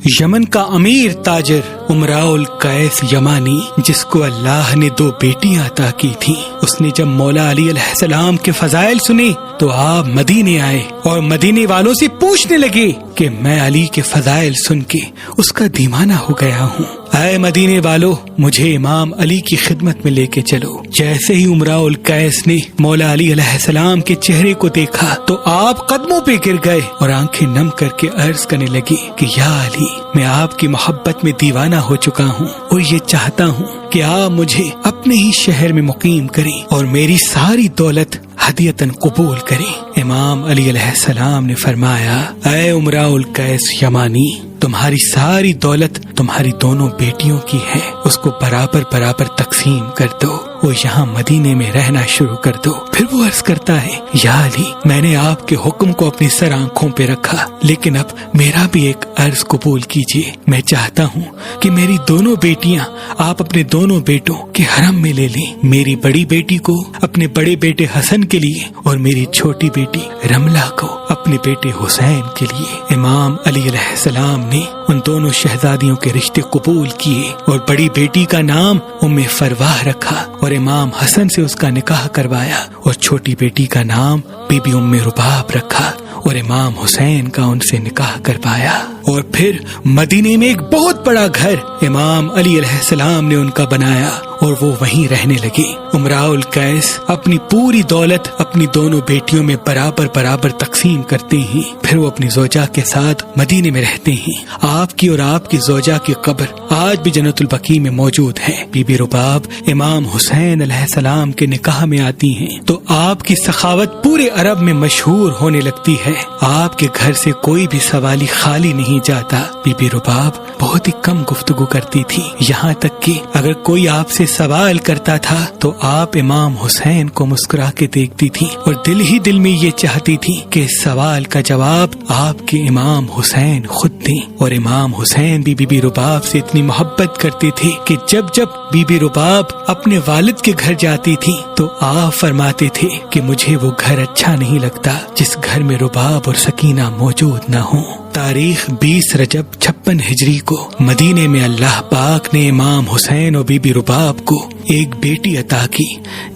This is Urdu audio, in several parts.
یمن کا امیر تاجر امراء القیس یمانی، جس کو اللہ نے 2 بیٹیاں عطا کی تھیں، اس نے جب مولا علی علیہ السلام کے فضائل سنے تو آپ مدینے آئے اور مدینے والوں سے پوچھنے لگے کہ میں علی کے فضائل سن کے اس کا دیوانہ ہو گیا ہوں، اے مدینے والو مجھے امام علی کی خدمت میں لے کے چلو۔ جیسے ہی امراء القیس نے مولا علی علیہ السلام کے چہرے کو دیکھا تو آپ قدموں پہ گر گئے اور آنکھیں نم کر کے عرض کرنے لگی کہ یا علی، میں آپ کی محبت میں دیوانہ ہو چکا ہوں اور یہ چاہتا ہوں کہ آپ مجھے اپنے ہی شہر میں مقیم کریں اور میری ساری دولت ہدیتاً قبول کریں۔ امام علی علیہ السلام نے فرمایا، اے امراء القیس یمانی، تمہاری ساری دولت تمہاری دونوں بیٹیوں کی ہے، اس کو برابر برابر تقسیم کر دو، وہ یہاں مدینے میں رہنا شروع کر دو۔ پھر وہ عرض کرتا ہے، یا علی، میں نے آپ کے حکم کو اپنی سر آنکھوں پہ رکھا، لیکن اب میرا بھی ایک عرض قبول کیجیے۔ میں چاہتا ہوں کہ میری دونوں بیٹیاں آپ اپنے دونوں بیٹوں کے حرم میں لے لیں، میری بڑی بیٹی کو اپنے بڑے بیٹے حسن کے لیے اور میری چھوٹی بیٹی رملہ کو اپنے بیٹے حسین کے لیے۔ امام علی علیہ السلام نے ان دونوں شہزادیوں کے رشتے قبول کیے اور بڑی بیٹی کا نام ام فرواہ رکھا اور امام حسن سے اس کا نکاح کروایا، اور چھوٹی بیٹی کا نام بی بی ام رباب رکھا اور امام حسین کا ان سے نکاح کروایا۔ اور پھر مدینے میں ایک بہت بڑا گھر امام علی علیہ السلام نے ان کا بنایا اور وہ وہیں رہنے لگے۔ امراء القیس اپنی پوری دولت اپنی دونوں بیٹیوں میں برابر برابر تقسیم کرتے ہیں، پھر وہ اپنی زوجہ کے ساتھ مدینے میں رہتے ہیں۔ آپ کی اور آپ کی زوجہ کی قبر آج بھی جنت البقیع میں موجود ہے۔ بی بی رباب امام حسین علیہ السلام کے نکاح میں آتی ہیں تو آپ کی سخاوت پورے عرب میں مشہور ہونے لگتی ہے۔ آپ کے گھر سے کوئی بھی سوالی خالی نہیں جاتا۔ بی بی رباب بہت ہی کم گفتگو کرتی تھی، یہاں تک کہ اگر کوئی آپ سے سوال کرتا تھا تو آپ امام حسین کو مسکرا کے دیکھتی تھی اور دل ہی دل میں یہ چاہتی تھی کہ اس سوال کا جواب آپ کے امام حسین خود دیں۔ اور امام حسین بھی بی بی رباب سے اتنی محبت کرتے تھے کہ جب جب بی بی رباب اپنے والد کے گھر جاتی تھی تو آپ فرماتے تھے کہ مجھے وہ گھر اچھا نہیں لگتا جس گھر میں رباب اور سکینہ موجود نہ ہوں۔ تاریخ 20 رجب 56 ہجری کو مدینے میں اللہ پاک نے امام حسین اور بی بی رباب کو ایک بیٹی عطا کی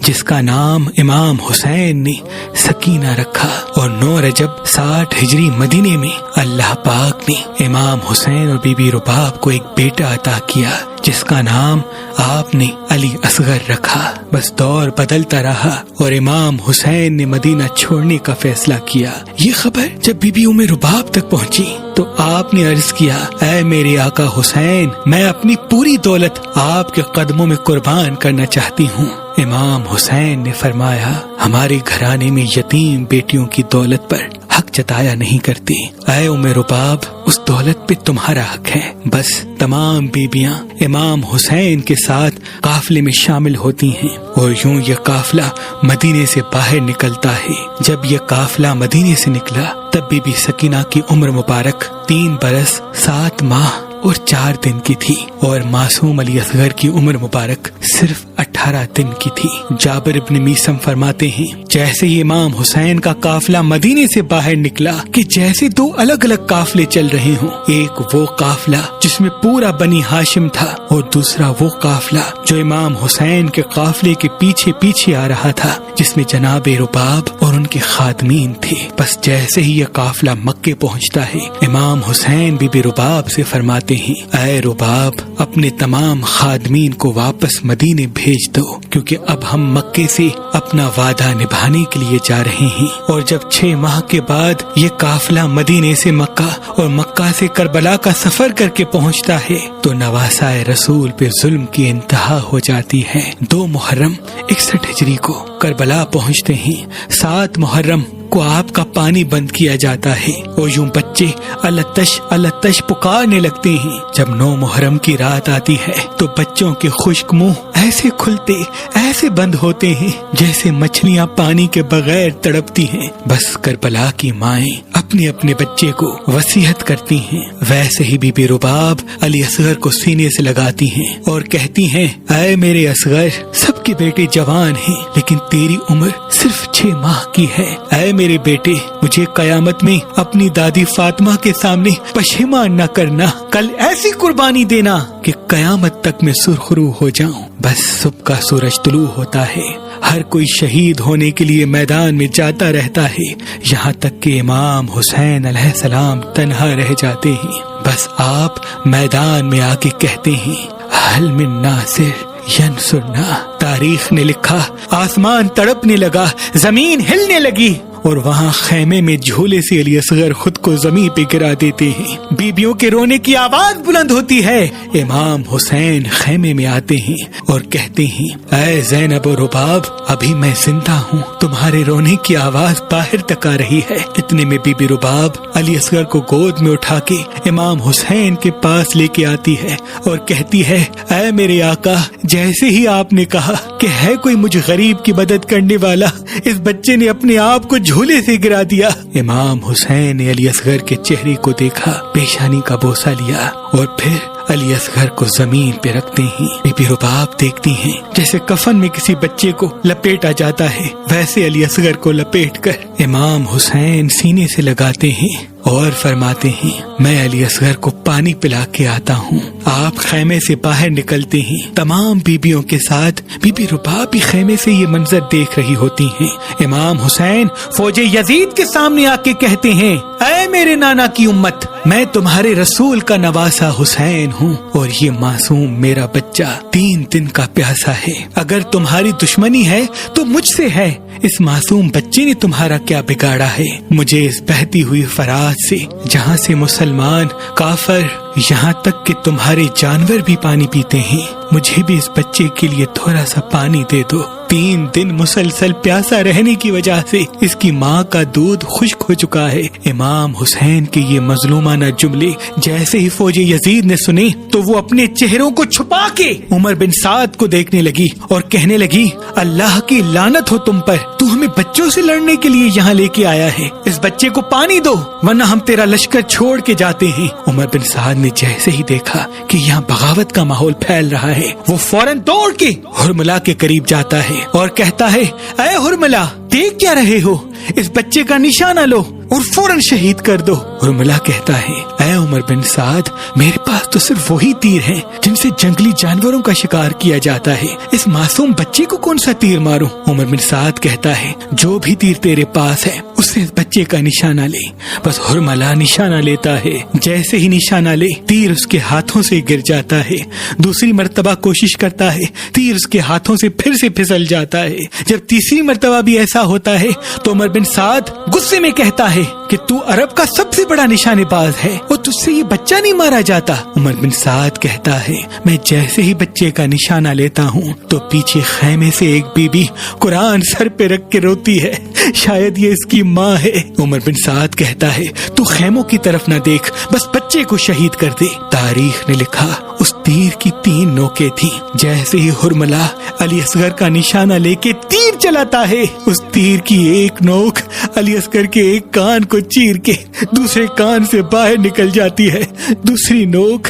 جس کا نام امام حسین نے سکینہ رکھا، اور 9 رجب 60 ہجری مدینے میں اللہ پاک نے امام حسین اور بی بی رباب کو ایک بیٹا عطا کیا جس کا نام آپ نے علی اصغر رکھا۔ بس دور بدلتا رہا اور امام حسین نے مدینہ چھوڑنے کا فیصلہ کیا۔ یہ خبر جب بی بی ام رباب تک پہنچی تو آپ نے عرض کیا، اے میرے آقا حسین، میں اپنی پوری دولت آپ کے قدموں میں قربان کرنا چاہتی ہوں۔ امام حسین نے فرمایا، ہمارے گھرانے میں یتیم بیٹیوں کی دولت پر حق جتایا نہیں کرتے، اے ام رباب اس دولت پہ تمہارا حق ہے۔ بس تمام بیبیاں امام حسین کے ساتھ قافلے میں شامل ہوتی ہیں اور یوں یہ قافلہ مدینے سے باہر نکلتا ہے۔ جب یہ قافلہ مدینے سے نکلا تب بی بی سکینہ کی عمر مبارک 3 برس 7 ماہ اور 4 دن کی تھی، اور معصوم علی اصغر کی عمر مبارک صرف 18 دن کی تھی۔ جابر ابن میسم فرماتے ہیں، جیسے ہی امام حسین کا قافلہ مدینے سے باہر نکلا کہ جیسے 2 الگ الگ قافلے چل رہے ہوں، ایک وہ قافلہ جس میں پورا بنی ہاشم تھا اور دوسرا وہ قافلہ جو امام حسین کے قافلے کے پیچھے پیچھے آ رہا تھا جس میں جناب رباب اور ان کے خادمین تھے۔ بس جیسے ہی یہ قافلہ مکے پہنچتا ہے، امام حسین بی بی رباب سے فرماتے ہیں، اے رباب اپنے تمام خادمین کو واپس مدینے بھیج دو، کیونکہ اب ہم مکے سے اپنا وعدہ نبھانے کے لیے جا رہے ہیں۔ اور جب 6 ماہ کے بعد یہ قافلہ مدینے سے مکہ اور مکہ سے کربلا کا سفر کر کے پہنچتا ہے تو نواسائے رسول پہ ظلم کی انتہا ہو جاتی ہے۔ 2 محرم 61 ہجری کو کربلا پہنچتے ہیں۔ 7 محرم کو آپ کا پانی بند کیا جاتا ہے اور یوں بچے التش التش پکارنے لگتے ہیں۔ جب 9 محرم کی رات آتی ہے تو بچوں کے خشک منہ ایسے کھلتے ایسے بند ہوتے ہیں جیسے مچھلیاں پانی کے بغیر تڑپتی ہیں۔ بس کربلا کی مائیں اپنے اپنے بچے کو وصیت کرتی ہیں، ویسے ہی بی بی رباب علی اصغر کو سینے سے لگاتی ہیں اور کہتی ہیں، اے میرے اصغر، سب آپ کے بیٹے جوان ہیں لیکن تیری عمر صرف 6 ماہ کی ہے۔ اے میرے بیٹے، مجھے قیامت میں اپنی دادی فاطمہ کے سامنے پشیمان نہ کرنا، کل ایسی قربانی دینا کہ قیامت تک میں سرخرو ہو جاؤں۔ بس صبح کا سورج طلوع ہوتا ہے، ہر کوئی شہید ہونے کے لیے میدان میں جاتا رہتا ہے، یہاں تک کہ امام حسین علیہ السلام تنہا رہ جاتے ہیں۔ بس آپ میدان میں آ کے کہتے ہیں، حل من ناصر ینصرنا۔ تاریخ نے لکھا، آسمان تڑپنے لگا، زمین ہلنے لگی، اور وہاں خیمے میں جھولے سے علی اصغر خود کو زمین پہ گرا دیتے ہیں۔ بیبیوں کے رونے کی آواز بلند ہوتی ہے۔ امام حسین خیمے میں آتے ہیں اور کہتے ہیں، اے زینب و رباب، ابھی میں زندہ ہوں، تمہارے رونے کی آواز باہر تک آ رہی ہے۔ اتنے میں بی بی رباب علی اصغر کو گود میں اٹھا کے امام حسین کے پاس لے کے آتی ہے اور کہتی ہے، اے میرے آقا، جیسے ہی آپ نے کہا کہ ہے کوئی مجھ غریب کی مدد کرنے والا، اس بچے نے اپنے آپ کو جھولے سے گرا دیا۔ امام حسین نے علی اصغر کے چہرے کو دیکھا، پیشانی کا بوسہ لیا اور پھر علی اصغر کو زمین پہ رکھتے ہیں۔ بی بی رباب دیکھتی ہیں جیسے کفن میں کسی بچے کو لپیٹا جاتا ہے، ویسے علی اصغر کو لپیٹ کر امام حسین سینے سے لگاتے ہیں اور فرماتے ہیں، میں علی اصغر کو پانی پلا کے آتا ہوں۔ آپ خیمے سے باہر نکلتے ہیں، تمام بیبیوں کے ساتھ بی بی رباب بھی خیمے سے یہ منظر دیکھ رہی ہوتی ہیں۔ امام حسین فوج یزید کے سامنے آ کے کہتے ہیں، اے میرے نانا کی امت، میں تمہارے رسول کا نواسا حسین ہوں اور یہ معصوم میرا بچہ 3 دن کا پیاسا ہے۔ اگر تمہاری دشمنی ہے تو مجھ سے ہے، اس معصوم بچے نے تمہارا کیا بگاڑا ہے؟ مجھے اس بہتی ہوئی فراز سے، جہاں سے مسلمان، کافر، یہاں تک کہ تمہارے جانور بھی پانی پیتے ہیں، مجھے بھی اس بچے کے لیے تھوڑا سا پانی دے دو۔ 3 دن مسلسل پیاسا رہنے کی وجہ سے اس کی ماں کا دودھ خشک ہو چکا ہے۔ امام حسین کے یہ مظلومانہ جملے جیسے ہی فوج یزید نے سنے تو وہ اپنے چہروں کو چھپا کے عمر بن سعد کو دیکھنے لگی اور کہنے لگی، اللہ کی لعنت ہو تم پر، تو ہمیں بچوں سے لڑنے کے لیے یہاں لے کے آیا ہے، اس بچے کو پانی دو ورنہ ہم تیرا لشکر چھوڑ کے جاتے ہیں۔ عمر بن سعد نے جیسے ہی دیکھا کہ یہاں بغاوت کا ماحول پھیل رہا ہے، وہ فوراً دوڑ کے حرملہ کے قریب جاتا ہے اور کہتا ہے، اے حرملہ، دیکھ کیا رہے ہو؟ اس بچے کا نشانہ لو اور فوراً شہید کر دو۔ حرملہ کہتا ہے، اے عمر بن سعد، میرے پاس تو صرف وہی تیر ہیں جن سے جنگلی جانوروں کا شکار کیا جاتا ہے، اس معصوم بچے کو کون سا تیر ماروں؟ عمر بن سعد کہتا ہے، جو بھی تیر تیرے پاس ہے اس سے اس بچے کا نشانہ لے۔ بس حرملہ نشانہ لیتا ہے، جیسے ہی نشانہ لے تیر اس کے ہاتھوں سے گر جاتا ہے، دوسری مرتبہ کوشش کرتا ہے، تیر اس کے ہاتھوں سے پھر سے پھسل جاتا ہے۔ جب تیسری مرتبہ بھی ایسا ہوتا ہے تو عمر بن سعد غصے میں کہتا ہے کہ تو عرب کا سب سے بڑا نشانے باز ہے اور تجھ سے یہ بچہ نہیں مارا جاتا۔ عمر بن سعد کہتا ہے، میں جیسے ہی بچے کا نشانہ لیتا ہوں تو پیچھے خیمے سے ایک بی بی قرآن سر پہ رکھ کے روتی ہے، شاید یہ اس کی ماں ہے۔ عمر بن سعد کہتا ہے، تو خیموں کی طرف نہ دیکھ، بس بچے کو شہید کر دے۔ تاریخ نے لکھا، اس تیر کی 3 نوکیں تھیں، جیسے ہی حرملہ علی اصغر کا نشانہ لے کے تیر چلاتا ہے، اس تیر کی ایک نوک علی اصغر کے ایک کان کو چیر کے دوسرے کان سے باہر نکل جاتی ہے، دوسری نوک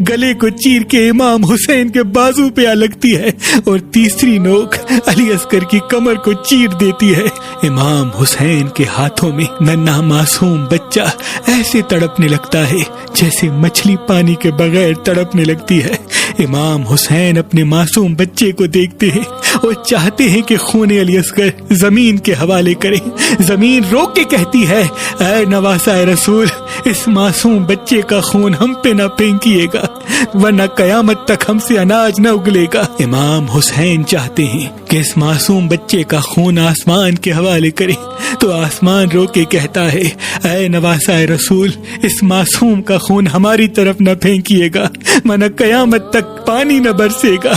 گلے کو چیر کے امام حسین کے بازو پہ آ لگتی ہے اور تیسری نوک علی اصغر کی کمر کو چیر دیتی ہے۔ امام حسین کے ہاتھوں میں ننھا معصوم بچہ ایسے تڑپنے لگتا ہے جیسے مچھلی پانی کے بغیر تڑپنے لگتی ہے۔ امام حسین اپنے معصوم بچے کو دیکھتے ہیں اور چاہتے ہیں کہ خون علی اصغر زمین کے حوالے کریں۔ زمین روک کے کہتی ہے، اے نواسا رسول، اس معصوم بچے کا خون ہم پہ نہ پھینکیے گا ورنہ قیامت تک ہم سے اناج نہ اگلے گا۔ امام حسین چاہتے ہیں کہ اس معصوم بچے کا خون آسمان کے حوالے کریں تو آسمان رو کے کہتا ہے، اے نواسا رسول، اس معصوم کا خون ہماری طرف نہ پھینکیے گا ورنہ قیامت تک پانی نہ برسے گا۔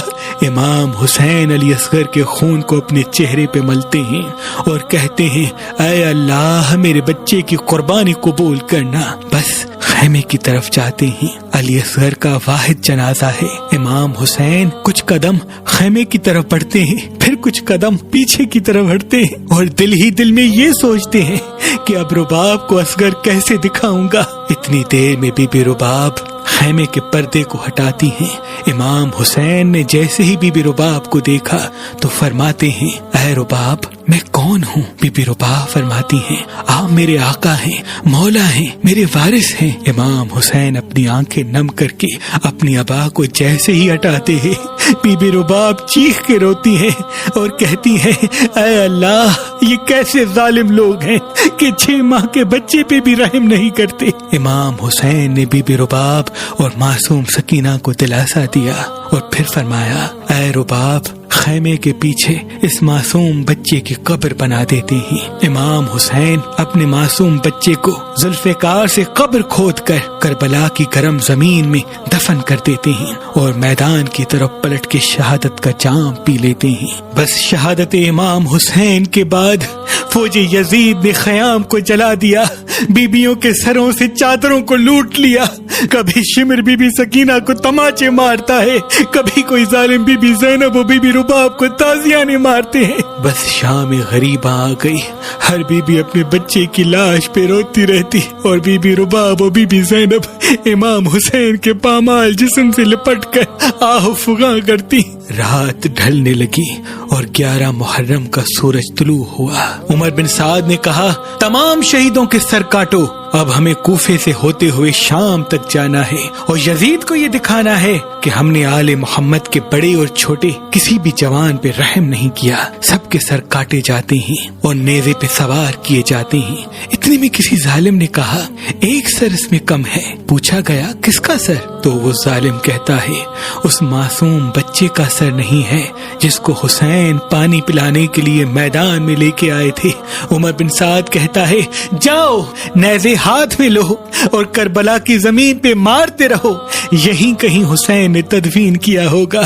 امام حسین علی اصغر کے خون کو اپنے چہرے پہ ملتے ہیں اور کہتے ہیں، اے اللہ، میرے بچے کی قربانی قبول کرنا۔ بس خیمے کی طرف جاتے ہیں، علی اصغر کا واحد جنازہ ہے۔ امام حسین کچھ قدم خیمے کی طرف بڑھتے ہیں، پھر کچھ قدم پیچھے کی طرف ہٹتے ہیں اور دل ہی دل میں یہ سوچتے ہیں کہ اب رباب کو اصغر کیسے دکھاؤں گا۔ اتنی دیر میں بی بی رباب خیمے کے پردے کو ہٹاتی ہیں۔ امام حسین نے جیسے ہی بی بی رباب کو دیکھا تو فرماتے ہیں اے رباب میں کون ہوں؟ بی بی رباب فرماتی ہیں آپ میرے آقا ہیں، مولا ہیں، میرے وارث ہیں۔ امام حسین اپنی آنکھیں نم کر کے اپنی ابا کو جیسے ہی ہٹاتے ہیں بی بی رباب چیخ کے روتی ہیں اور کہتی ہیں اے اللہ یہ کیسے ظالم لوگ ہیں کہ 6 ماہ کے بچے پہ بھی رحم نہیں کرتے۔ امام حسین نے بی بی رباب اور معصوم سکینہ کو دلاسا دیا اور پھر فرمایا اے رباب خیمے کے پیچھے اس معصوم بچے کی قبر بنا دیتے ہیں۔ امام حسین اپنے معصوم بچے کو ذوالفقار سے قبر کھود کر کربلا کی گرم زمین میں دفن کر دیتے ہیں اور میدان کی طرف پلٹ کے شہادت کا جام پی لیتے ہیں۔ بس شہادت امام حسین کے بعد فوج یزید نے خیام کو جلا دیا، بیبیوں کے سروں سے چادروں کو لوٹ لیا۔ کبھی شمر بی بی سکینہ کو تماچے مارتا ہے، کبھی کوئی ظالم بی بی زینب و بی بی رباب کو تازیانے مارتے ہیں۔ بس شام غریبہ آ گئی، ہر بی بی اپنے بچے کی لاش پہ روتی رہتی اور بی بی رباب و بی بی زینب امام حسین کے پامال جسم سے لپٹ کر آہ فغاں کرتی۔ رات ڈھلنے لگی اور 11 محرم کا سورج طلوع ہوا۔ عمر بن سعد نے کہا تمام شہیدوں کے سر کاٹو، اب ہمیں کوفے سے ہوتے ہوئے شام تک جانا ہے اور یزید کو یہ دکھانا ہے کہ ہم نے آل محمد کے بڑے اور چھوٹے کسی بھی جوان پہ رحم نہیں کیا، سب کے سر کاٹے جاتے ہیں اور نیزے پہ سوار کیے جاتے ہیں۔ اتنے میں کسی ظالم نے کہا ایک سر اس میں کم ہے۔ پوچھا گیا کس کا سر؟ تو وہ ظالم کہتا ہے اس معصوم بچے کا سر نہیں ہے جس کو حسین پانی پلانے کے لیے میدان میں لے کے آئے تھے۔ عمر بن سعد کہتا ہے جاؤ نیزے ہاتھ میں لو اور کربلا کی زمین پہ مارتے رہو، یہیں کہیں حسین نے تدفین کیا ہوگا۔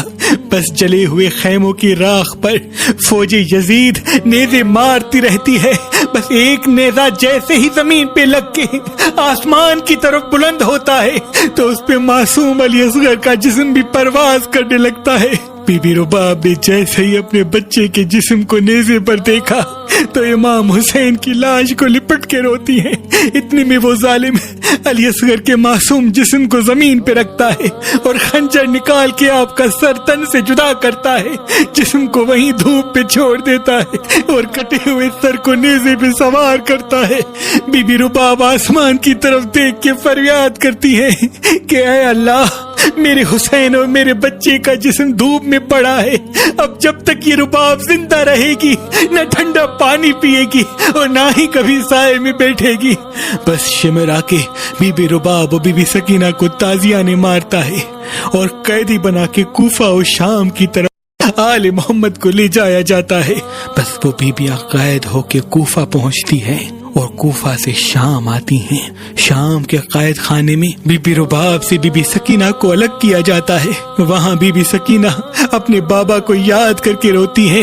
بس جلے ہوئے خیموں کی راکھ پر فوج یزید نیزے مارتی رہتی ہے۔ بس ایک نیزہ جیسے ہی زمین پہ لگ کے آسمان کی طرف بلند ہوتا ہے تو اس پہ معصوم علی اصغر کا جسم بھی پرواز کرنے لگتا ہے۔ بی بی رباب نے جیسے ہی اپنے بچے کے جسم کو نیزے پر دیکھا تو امام حسین کی لاش کو لپٹ کے روتی ہیں۔ اتنے میں وہ ظالم علی اصغر کے معصوم جسم کو زمین پہ رکھتا ہے اور خنجر نکال کے آپ کا سر تن سے جدا کرتا ہے، جسم کو وہیں دھوپ پہ چھوڑ دیتا ہے اور کٹے ہوئے سر کو نیزے پہ سوار کرتا ہے۔ بی بی رباب آسمان کی طرف دیکھ کے فریاد کرتی ہے کہ اے اللہ میرے حسین اور میرے بچے کا جسم دھوپ میں پڑا ہے، اب جب تک یہ رباب زندہ رہے گی نہ ٹھنڈا پانی پیے گی اور نہ ہی کبھی سائے میں بیٹھے گی۔ بس شمر آ کے بی بی رباب و بی بی سکینہ کو تازیانے مارتا ہے اور قیدی بنا کے کوفہ و شام کی طرف آل محمد کو لے جایا جاتا ہے۔ بس وہ بیبیاں قید ہو کے کوفہ پہنچتی ہیں اور کوفہ سے شام آتی ہیں۔ شام کے قائد خانے میں بی بی رباب سے بی بی سکینہ کو الگ کیا جاتا ہے۔ وہاں بی بی سکینہ اپنے بابا کو یاد کر کے روتی ہیں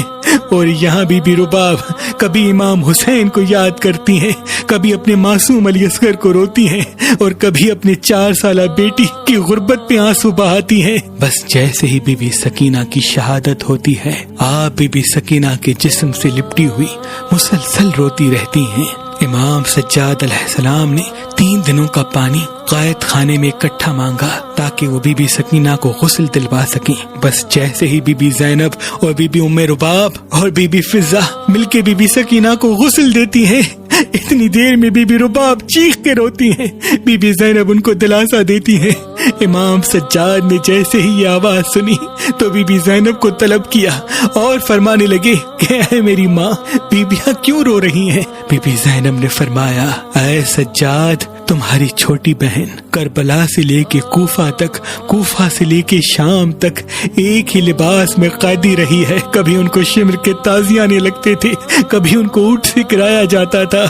اور یہاں بی بی رباب کبھی امام حسین کو یاد کرتی ہیں، کبھی اپنے معصوم علی اصغر کو روتی ہیں اور کبھی اپنے 4 سالہ بیٹی کی غربت پہ آنسو بہاتی ہیں۔ بس جیسے ہی بی بی سکینہ کی شہادت ہوتی ہے آپ بی بی سکینہ کے جسم سے لپٹی ہوئی مسلسل روتی رہتی ہیں۔ امام سجاد علیہ السلام نے 3 دنوں کا پانی قائد خانے میں اکٹھا مانگا تاکہ وہ بی بی سکینہ کو غسل دلوا سکیں۔ بس جیسے ہی بی بی زینب اور بی بی ام رباب اور بی بی فضہ مل کے بی بی سکینہ کو غسل دیتی ہیں، اتنی دیر میں بی بی رباب چیخ کے روتی ہیں، بی بی زینب ان کو دلاسا دیتی ہیں۔ امام سجاد نے جیسے ہی یہ آواز سنی تو بی بی زینب کو طلب کیا اور فرمانے لگے کہ اے میری ماں بیبیاں کیوں رو رہی ہیں؟ بی بی زینب نے فرمایا اے سجاد تمہاری چھوٹی بہن کربلا سے لے کے کوفہ تک، کوفہ سے لے کے شام تک ایک ہی لباس میں قیدی رہی ہے۔ کبھی ان کو شمر کے تازیانے لگتے تھے، کبھی ان کو اونٹ سے کرایا جاتا تھا۔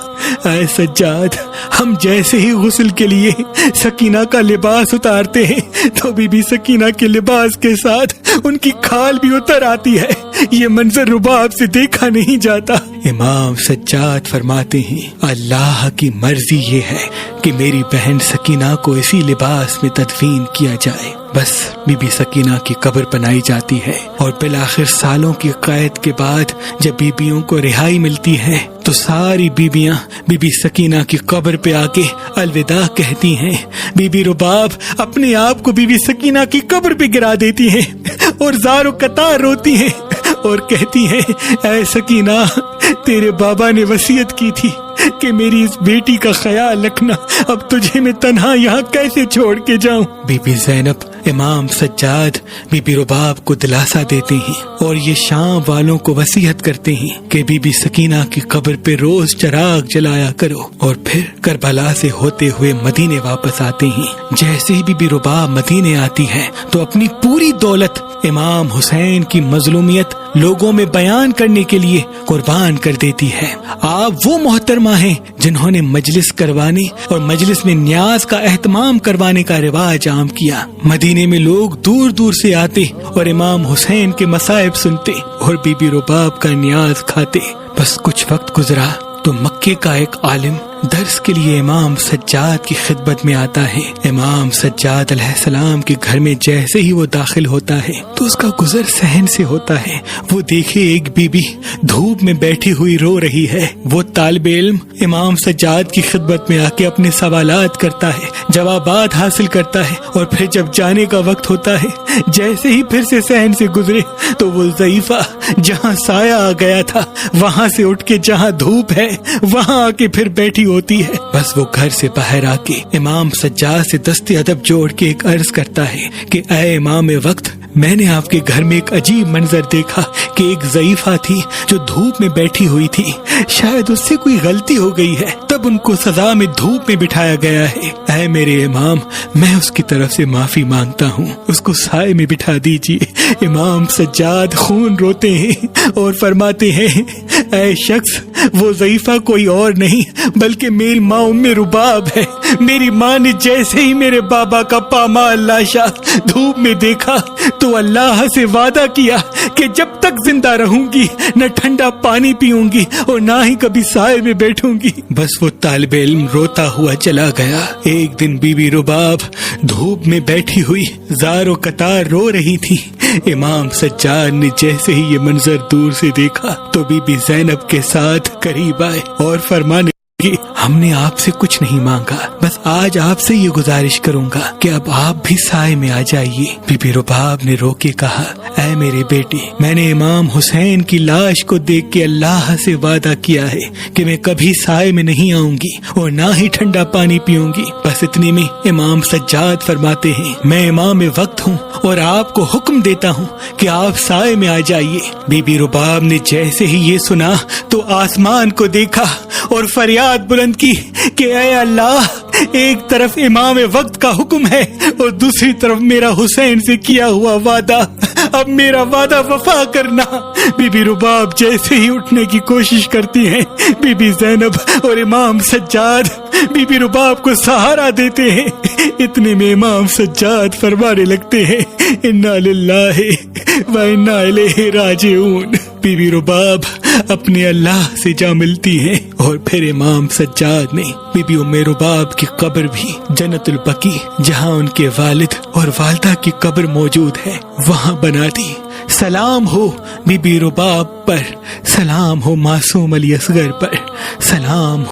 اے سجاد ہم جیسے ہی غسل کے لیے سکینہ کا لباس اتارتے ہیں تو بی بی سکینہ کے لباس کے ساتھ ان کی کھال بھی اتر آتی ہے، یہ منظر رباب سے دیکھا نہیں جاتا۔ امام سجاد فرماتے ہیں اللہ کی مرضی یہ ہے کہ میری بہن سکینہ کو اسی لباس میں تدفین کیا جائے۔ بس بی بی سکینہ کی قبر بنائی جاتی ہے اور بالآخر سالوں کی قید کے بعد جب بیبیوں کو رہائی ملتی ہے تو ساری بیبیاں بی بی سکینہ کی قبر پہ آ کے الوداع کہتی ہیں۔ بی بی رباب اپنے آپ کو بی بی سکینہ کی قبر پہ گرا دیتی ہیں اور زار و قطار روتی ہیں اور کہتی ہیں، اے سکینہ، تیرے بابا نے وصیت کی تھی کہ میری اس بیٹی کا خیال رکھنا، اب تجھے میں تنہا یہاں کیسے چھوڑ کے جاؤں؟ بی بی زینب امام سجاد بی بی رباب کو دلاسا دیتے ہیں اور یہ شام والوں کو وصیت کرتے ہیں کہ بی بی سکینہ کی قبر پہ روز چراغ جلایا کرو، اور پھر کربلا سے ہوتے ہوئے مدینے واپس آتے ہیں۔ جیسے ہی بی بی رباب مدینے آتی ہے تو اپنی پوری دولت امام حسین کی مظلومیت لوگوں میں بیان کرنے کے لیے قربان کر دیتی ہے۔ آپ وہ محترمہ ہیں جنہوں نے مجلس کروانے اور مجلس میں نیاز کا اہتمام کروانے کا رواج عام کیا۔ مدینے میں لوگ دور دور سے آتے اور امام حسین کے مصائب سنتے اور بی بی رباب کا نیاز کھاتے۔ بس کچھ وقت گزرا تو مکے کا ایک عالم درس کے لیے امام سجاد کی خدمت میں آتا ہے۔ امام سجاد علیہ السلام کے گھر میں جیسے ہی وہ داخل ہوتا ہے تو اس کا گزر صحن سے ہوتا ہے۔ وہ دیکھے ایک بی بی دھوپ میں بیٹھی ہوئی رو رہی ہے۔ وہ طالب علم امام سجاد کی خدمت میں آ کے اپنے سوالات کرتا ہے، جوابات حاصل کرتا ہے، اور پھر جب جانے کا وقت ہوتا ہے جیسے ہی پھر سے صحن سے گزرے تو وہ ضعیفہ جہاں سایہ آ گیا تھا وہاں سے اٹھ کے جہاں دھوپ ہے وہاں آ کے پھر بیٹھی ہوتی ہے۔ بس وہ گھر سے باہر آ کے امام سجاد سے دست ادب جوڑ کے ایک عرض کرتا ہے کہ اے امام وقت، میں نے آپ کے گھر میں ایک عجیب منظر دیکھا کہ ایک ضعیفہ تھی جو دھوپ میں بیٹھی ہوئی تھی، شاید اس سے کوئی غلطی ہو گئی ہے تب ان کو سزا میں دھوپ میں بٹھایا گیا ہے۔ اے میرے امام، میں اس کی طرف سے معافی مانگتا ہوں، اس کو سائے میں بٹھا دیجیے۔ امام سجاد خون روتے ہیں اور فرماتے ہیں، اے شخص، وہ ضعیفہ کوئی اور نہیں بلکہ میری ماں ام رباب ہے۔ میری ماں نے جیسے ہی میرے بابا کا پامال لاشا دھوپ میں دیکھا تو اللہ سے وعدہ کیا کہ جب تک زندہ رہوں گی نہ ٹھنڈا پانی پیوں گی اور نہ ہی کبھی سائے میں بیٹھوں گی۔ بس وہ طالب علم روتا ہوا چلا گیا۔ ایک دن بی بی رباب دھوپ میں بیٹھی ہوئی زار و قطار رو رہی تھی۔ امام سجاد نے جیسے ہی یہ منظر دور سے دیکھا تو بی بی زینب کے ساتھ قریب آئے اور فرمانے کہ ہم نے آپ سے کچھ نہیں مانگا، بس آج آپ سے یہ گزارش کروں گا کہ اب آپ بھی سائے میں آ جائیے۔ بی بی رباب نے رو کے کہا، اے میرے بیٹے، میں نے امام حسین کی لاش کو دیکھ کے اللہ سے وعدہ کیا ہے کہ میں کبھی سائے میں نہیں آؤں گی اور نہ ہی ٹھنڈا پانی پیوں گی۔ بس اتنے میں امام سجاد فرماتے ہیں، میں امام وقت ہوں اور آپ کو حکم دیتا ہوں کہ آپ سائے میں آ جائیے۔ بی بی رباب نے جیسے ہی یہ سنا تو آسمان کو دیکھا اور فریاد بلند کی کہ اے اللہ، ایک طرف امام وقت کا حکم ہے اور دوسری طرف میرا حسین سے کیا ہوا وعدہ، اب میرا وعدہ وفا کرنا۔ بی بی رباب جیسے ہی اٹھنے کی کوشش کرتی ہیں، بی بی زینب اور امام سجاد بی بی رباب کو سہارا دیتے ہیں۔ اتنے میں امام سجاد فرمانے لگتے ہیں، انا للہ و انا الیہ راجعون۔ بی بی رباب اپنے اللہ سے جا ملتی ہیں اور پھر امام سجاد نے بی بی ام رباب کی قبر بھی جنت البقیع، جہاں ان کے والد اور والدہ کی قبر موجود ہے، وہاں بنا دی۔ سلام ہو بی بی رباب پر، سلام ہو معصوم علی اصغر پر، سلام